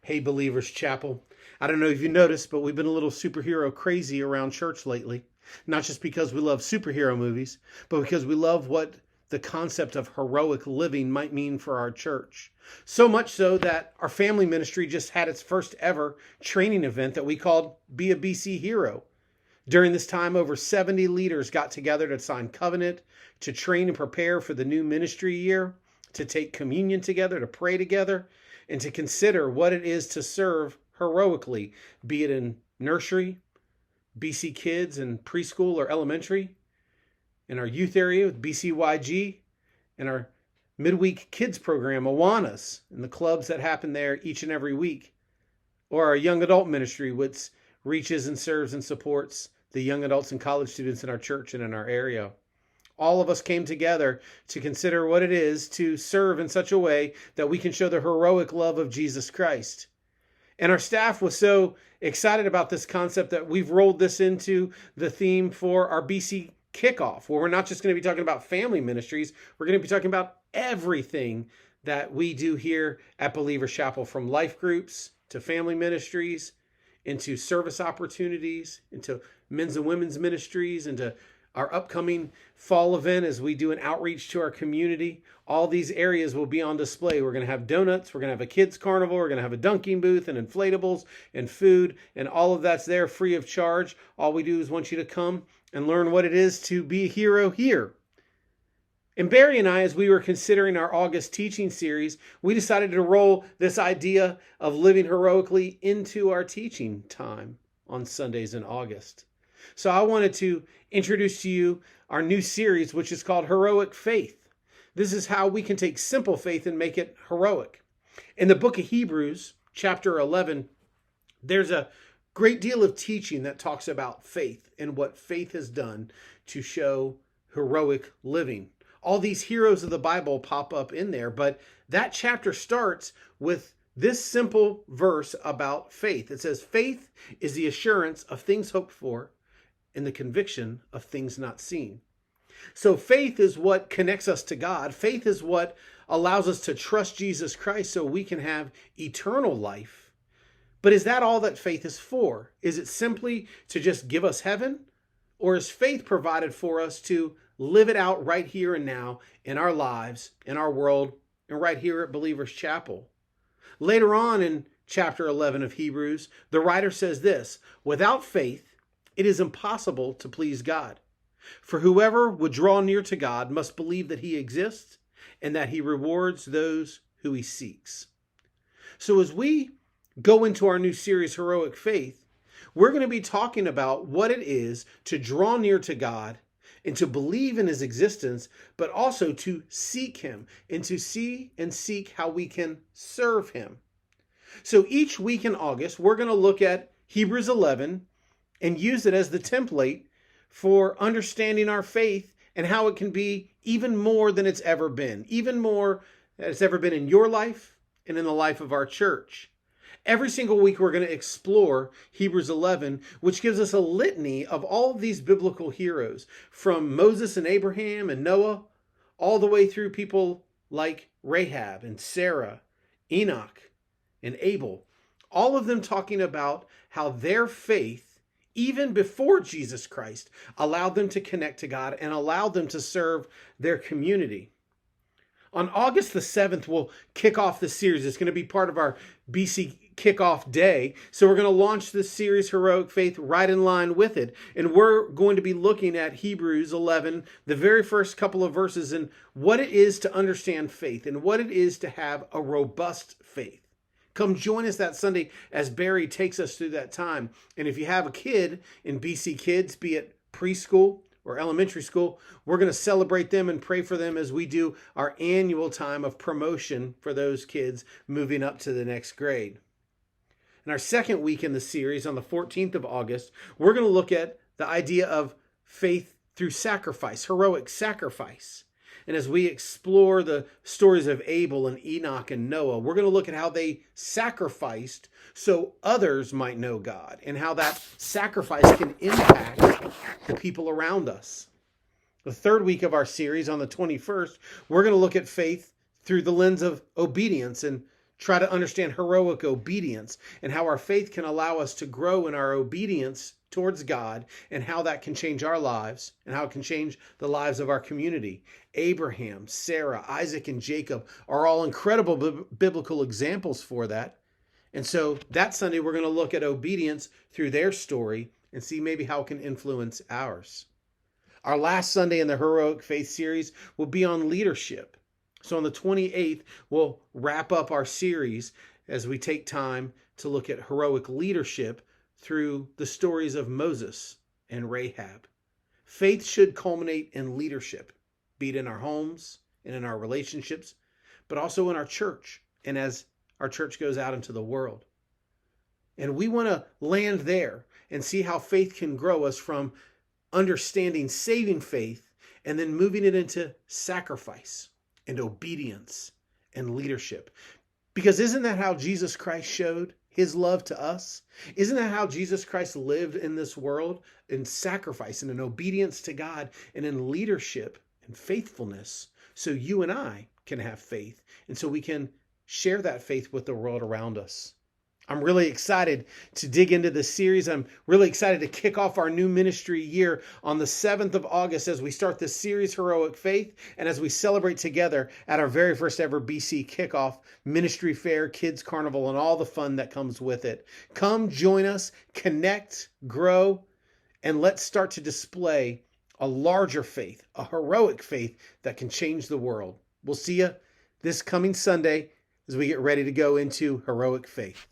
Hey, Believers Chapel. I don't know if you noticed, but we've been a little superhero crazy around church lately. Not just because we love superhero movies, but because we love what the concept of heroic living might mean for our church. So much so that our family ministry just had its first ever training event that we called Be a BC Hero. During this time, over 70 leaders got together to sign covenant, to train and prepare for the new ministry year, to take communion together, to pray together, and to consider what it is to serve heroically, be it in nursery, BC Kids and preschool or elementary, in our youth area with BCYG, in our midweek kids program, Awanas, and the clubs that happen there each and every week, or our young adult ministry, which reaches and serves and supports the young adults and college students in our church and in our area. All of us came together to consider what it is to serve in such a way that we can show the heroic love of Jesus Christ. And our staff was so excited about this concept that we've rolled this into the theme for our BC kickoff, where we're not just going to be talking about family ministries, we're going to be talking about everything that we do here at Believers Chapel, from life groups to family ministries, into service opportunities, into men's and women's ministries, into our upcoming fall event as we do an outreach to our community. All these areas will be on display. We're going to have donuts. We're going to have a kids carnival. We're going to have a dunking booth and inflatables and food, and all of that's there free of charge. All we do is want you to come and learn what it is to be a hero here. And Barry and I, as we were considering our August teaching series, we decided to roll this idea of living heroically into our teaching time on Sundays in August. So I wanted to introduce to you our new series, which is called Heroic Faith. This is how we can take simple faith and make it heroic. In the book of Hebrews, chapter 11, there's a great deal of teaching that talks about faith and what faith has done to show heroic living. All these heroes of the Bible pop up in there, but that chapter starts with this simple verse about faith. It says, faith is the assurance of things hoped for and the conviction of things not seen. So faith is what connects us to God. Faith is what allows us to trust Jesus Christ so we can have eternal life. But is that all that faith is for? Is it simply to just give us heaven? Or is faith provided for us to live it out right here and now in our lives, in our world, and right here at Believers Chapel? Later on in chapter 11 of Hebrews, the writer says this: without faith, it is impossible to please God. For whoever would draw near to God must believe that he exists and that he rewards those who he seeks. So as we go into our new series, Heroic Faith, we're going to be talking about what it is to draw near to God and to believe in his existence, but also to seek him and to see and seek how we can serve him. So each week in August, we're going to look at Hebrews 11 and use it as the template for understanding our faith and how it can be even more than it's ever been, even more than it's ever been in your life and in the life of our church. Every single week, we're going to explore Hebrews 11, which gives us a litany of all of these biblical heroes, from Moses and Abraham and Noah, all the way through people like Rahab and Sarah, Enoch and Abel, all of them talking about how their faith, even before Jesus Christ, allowed them to connect to God and allowed them to serve their community. On August the 7th, we'll kick off the series. It's going to be part of our BC kickoff day. So we're going to launch this series, Heroic Faith, right in line with it. And we're going to be looking at Hebrews 11, the very first couple of verses, and what it is to understand faith and what it is to have a robust faith. Come join us that Sunday as Barry takes us through that time. And if you have a kid in BC Kids, be it preschool or elementary school, we're going to celebrate them and pray for them as we do our annual time of promotion for those kids moving up to the next grade. In our second week in the series, on the 14th of August, we're going to look at the idea of faith through sacrifice, heroic sacrifice. And as we explore the stories of Abel and Enoch and Noah, we're going to look at how they sacrificed so others might know God and how that sacrifice can impact the people around us. The third week of our series, on the 21st, we're going to look at faith through the lens of obedience and try to understand heroic obedience and how our faith can allow us to grow in our obedience towards God and how that can change our lives and how it can change the lives of our community. Abraham, Sarah, Isaac, and Jacob are all incredible biblical examples for that. And so that Sunday, we're going to look at obedience through their story and see maybe how it can influence ours. Our last Sunday in the Heroic Faith series will be on leadership. So on the 28th, we'll wrap up our series as we take time to look at heroic leadership through the stories of Moses and Rahab. Faith should culminate in leadership, be it in our homes and in our relationships, but also in our church and as our church goes out into the world. And we want to land there and see how faith can grow us from understanding saving faith and then moving it into sacrifice and obedience and leadership. Because isn't that how Jesus Christ showed his love to us? Isn't that how Jesus Christ lived in this world? In sacrifice and in obedience to God and in leadership and faithfulness, so you and I can have faith and so we can share that faith with the world around us. I'm really excited to dig into this series. I'm really excited to kick off our new ministry year on the 7th of August as we start this series, Heroic Faith, and as we celebrate together at our very first ever BC kickoff, ministry fair, kids carnival, and all the fun that comes with it. Come join us, connect, grow, and let's start to display a larger faith, a heroic faith that can change the world. We'll see you this coming Sunday as we get ready to go into Heroic Faith.